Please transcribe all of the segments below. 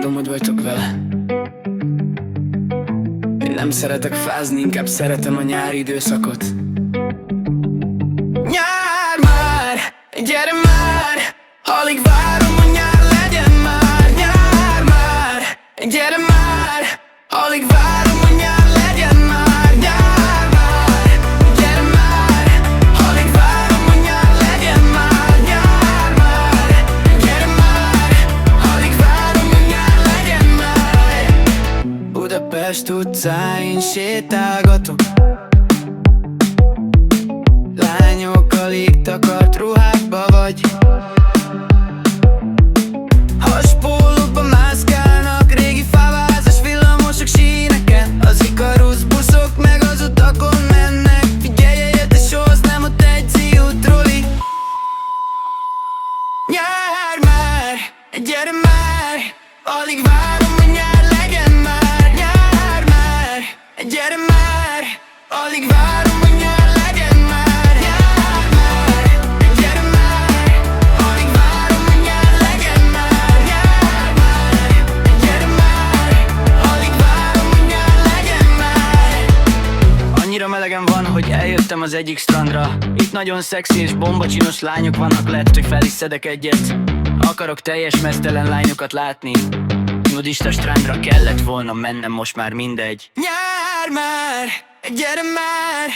tudom, hogy vagytok vele. Én nem szeretek fázni, inkább szeretem a nyári időszakot. Nyár már, gyere már, alig várom, hogy nyár legyen már. Nyár már, gyere már, alig várom, hogy nyár legyen már. Nyár már, gyere már, alig várom, hogy nyár legyen már. Nyár már, gyere már, alig várom, hogy nyár legyen már. Budapest utcáin sétálgatok, lányok alig takart ruhákba vagy, haspólókba mászkálnak régi fávázas villamosok síneken. Az Ikarusz buszok meg az utakon mennek. Figyelj, egyet és sorsz, nem ott egy ziútroli. Nyár már, gyere már, alig várom, hogy nyár legyen már. Nyár már, gyere már, alig várom, hogy nyár legyen már. Nyár már, gyere már, alig várom, hogy nyár legyen már. Nyár már, gyere már, alig várom, hogy nyár legyen már. Annyira melegen van, hogy eljöttem az egyik strandra. Itt nagyon szexi és bombacsinos lányok vannak, lehet, hogy fel is szedek egyet. Akarok teljes meztelen lányokat látni. Nudista strandra kellett volna mennem, most már mindegy. Nyár már, gyere már,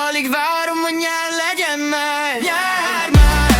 alig várom, hogy nyár legyen már. Nyár már,